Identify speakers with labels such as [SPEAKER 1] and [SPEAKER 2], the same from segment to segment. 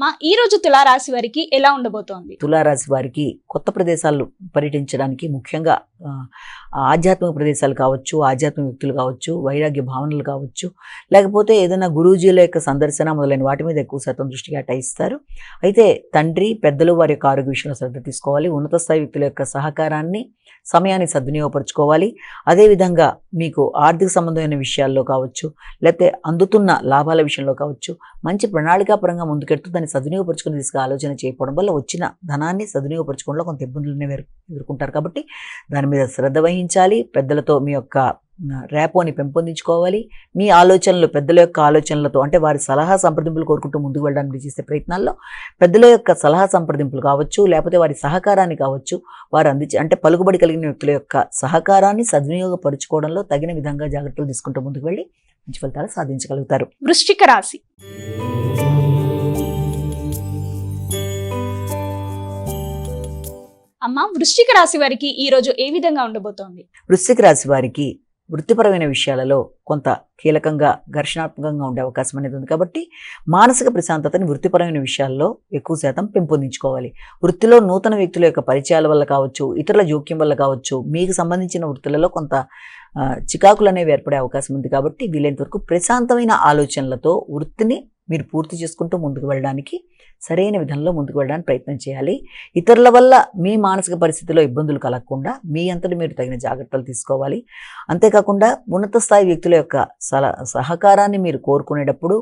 [SPEAKER 1] అమ్మ ఈ రోజు తులారాశి వారికి ఎలా ఉండబోతోంది?
[SPEAKER 2] తులారాశి వారికి కొత్త ప్రదేశాలు పర్యటించడానికి ముఖ్యంగా ఆధ్యాత్మిక ప్రదేశాలు కావచ్చు, ఆధ్యాత్మిక వ్యక్తులు కావచ్చు, వైరాగ్య భావనలు కావచ్చు, లేకపోతే ఏదైనా గురూజీల యొక్క సందర్శన మొదలైన వాటి మీద ఎక్కువ శాతం దృష్టి కేటాయిస్తారు. అయితే తండ్రి, పెద్దలు వారి యొక్క ఆరోగ్య విషయంలో శ్రద్ధ తీసుకోవాలి. ఉన్నత స్థాయి వ్యక్తుల యొక్క సహకారాన్ని, సమయాన్ని సద్వినియోగపరచుకోవాలి. అదేవిధంగా మీకు ఆర్థిక సంబంధమైన విషయాల్లో కావచ్చు, లేకపోతే అందుతున్న లాభాల విషయంలో కావచ్చు, మంచి ప్రణాళికాపరంగా ముందుకెడుతూ దాన్ని సద్వినియోగపరచుకునే దిశగా ఆలోచన చేయకపోవడం వల్ల వచ్చిన ధనాన్ని సద్వినియోగపరచుకోవడంలో కొంత ఇబ్బందులను ఎదుర్కొంటారు. కాబట్టి దాని మీద శ్రద్ధ వహించాలి. పెద్దలతో మీ యొక్క రేపోని పెంపొందించుకోవాలి. మీ ఆలోచనలు పెద్దల యొక్క ఆలోచనలతో, అంటే వారి సలహా సంప్రదింపులు కోరుకుంటూ ముందుకు వెళ్ళడానికి చేసే ప్రయత్నాల్లో పెద్దల యొక్క సలహా సంప్రదింపులు కావచ్చు, లేకపోతే వారి సహకారాన్ని కావచ్చు, వారు అంటే పలుకుబడి కలిగిన వ్యక్తుల యొక్క సహకారాన్ని సద్వినియోగపరచుకోవడంలో తగిన విధంగా జాగ్రత్తలు తీసుకుంటూ ముందుకు వెళ్ళి మంచి ఫలితాలు సాధించగలుగుతారు.
[SPEAKER 1] వృశ్చిక రాశి. అమ్మ వృశ్చిక రాశి వారికి ఈ రోజు ఏ విధంగా ఉండబోతోంది?
[SPEAKER 2] వృశ్చిక రాశి వారికి వృత్తిపరమైన విషయాలలో కొంత కీలకంగా ఘర్షణాత్మకంగా ఉండే అవకాశం అనేది ఉంది. కాబట్టి మానసిక ప్రశాంతతని వృత్తిపరమైన విషయాల్లో ఎక్కువ శాతం పెంపొందించుకోవాలి. వృత్తిలో నూతన వ్యక్తుల యొక్క పరిచయాల వల్ల కావచ్చు, ఇతరుల జోక్యం వల్ల కావచ్చు, మీకు సంబంధించిన వృత్తులలో కొంత చికాకులు అనేవి ఏర్పడే అవకాశం ఉంది. కాబట్టి వీలైనంత వరకు ప్రశాంతమైన ఆలోచనలతో వృత్తిని మీరు పూర్తి చేసుకుంటూ ముందుకు వెళ్ళడానికి, సరైన విధంలో ముందుకు వెళ్ళడానికి ప్రయత్నం చేయాలి. ఇతరుల వల్ల మీ మానసిక పరిస్థితిలో ఇబ్బందులు కలగకుండా మీ అంతటి మీరు తగిన జాగ్రత్తలు తీసుకోవాలి. అంతేకాకుండా ఉన్నత స్థాయి వ్యక్తుల యొక్క సహకారాన్ని మీరు కోరుకునేటప్పుడు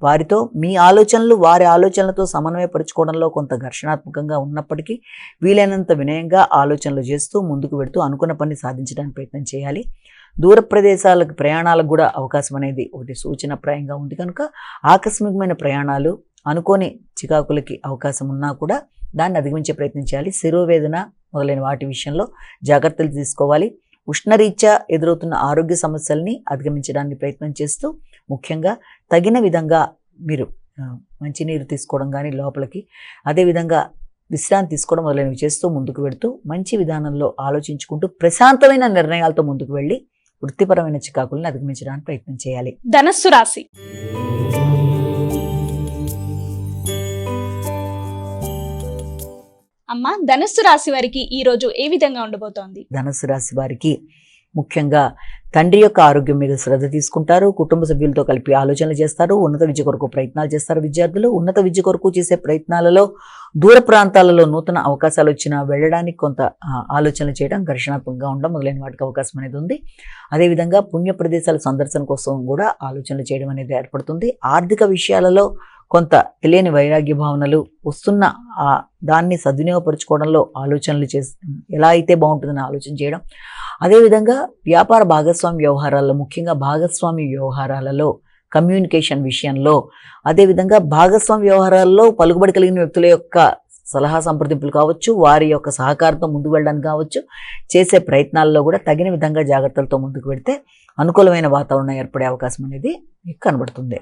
[SPEAKER 2] వారితో మీ ఆలోచనలు వారి ఆలోచనలతో సమన్వయపరుచుకోవడంలో కొంత ఘర్షణాత్మకంగా ఉన్నప్పటికీ వీలైనంత వినయంగా ఆలోచనలు చేస్తూ ముందుకు వెళుతూ అనుకున్న పని సాధించడానికి ప్రయత్నం చేయాలి. దూర ప్రదేశాలకు ప్రయాణాలకు కూడా అవకాశం అనేది ఒకటి సూచనప్రాయంగా ఉంది. కనుక ఆకస్మికమైన ప్రయాణాలు, అనుకోని చికాకులకి అవకాశం ఉన్నా కూడా దాన్ని అధిగమించే ప్రయత్నం చేయాలి. శిరోవేదన మొదలైన వాటి విషయంలో జాగ్రత్తలు తీసుకోవాలి. ఉష్ణరీత్యా ఎదురవుతున్న ఆరోగ్య సమస్యల్ని అధిగమించడానికి ప్రయత్నం చేస్తూ ముఖ్యంగా తగిన విధంగా మీరు మంచినీరు తీసుకోవడం కానీ లోపలికి, అదేవిధంగా విశ్రాంతి తీసుకోవడం మొదలైనవి చేస్తూ ముందుకు వెళుతూ మంచి విధానంలో ఆలోచించుకుంటూ ప్రశాంతమైన నిర్ణయాలతో ముందుకు వెళ్ళి వృత్తిపరమైన చికాకులను అధిగమించడానికి ప్రయత్నం చేయాలి.
[SPEAKER 1] ధనస్సు రాశి. అమ్మ ధనస్సు రాశి వారికి ఈ రోజు ఏ విధంగా ఉండబోతోంది?
[SPEAKER 2] ధనస్సు రాశి వారికి ముఖ్యంగా తండ్రి యొక్క ఆరోగ్యం మీద శ్రద్ధ తీసుకుంటారు. కుటుంబ సభ్యులతో కలిపి ఆలోచనలు చేస్తారు. ఉన్నత విద్య కొరకు ప్రయత్నాలు చేస్తారు. విద్యార్థులు ఉన్నత విద్య కొరకు చేసే ప్రయత్నాలలో దూర ప్రాంతాలలో నూతన అవకాశాలు వచ్చినా వెళ్ళడానికి కొంత ఆలోచనలు చేయడం, ఘర్షణాత్మకంగా ఉండడం మొదలైన వాటికి అవకాశం అనేది ఉంది. అదేవిధంగా పుణ్య ప్రదేశాల సందర్శన కోసం కూడా ఆలోచనలు చేయడం అనేది ఏర్పడుతుంది. ఆర్థిక విషయాలలో కొంత తెలియని వైరాగ్య భావనలు వస్తున్న దాన్ని సద్వినియోగపరచుకోవడంలో ఆలోచనలు ఎలా అయితే బాగుంటుందని ఆలోచన చేయడం. అదేవిధంగా వ్యాపార భాగస్వామి వ్యవహారాల్లో, ముఖ్యంగా భాగస్వామి వ్యవహారాలలో కమ్యూనికేషన్ విషయంలో, అదేవిధంగా భాగస్వామి వ్యవహారాల్లో పలుకుబడి కలిగిన వ్యక్తుల యొక్క సలహా సంప్రదింపులు కావచ్చు, వారి యొక్క సహకారంతో ముందుకు వెళ్ళడానికి కావచ్చు, చేసే ప్రయత్నాల్లో కూడా తగిన విధంగా జాగ్రత్తలతో ముందుకు వెళితే అనుకూలమైన వాతావరణం ఏర్పడే అవకాశం అనేది మీకు కనబడుతుంది.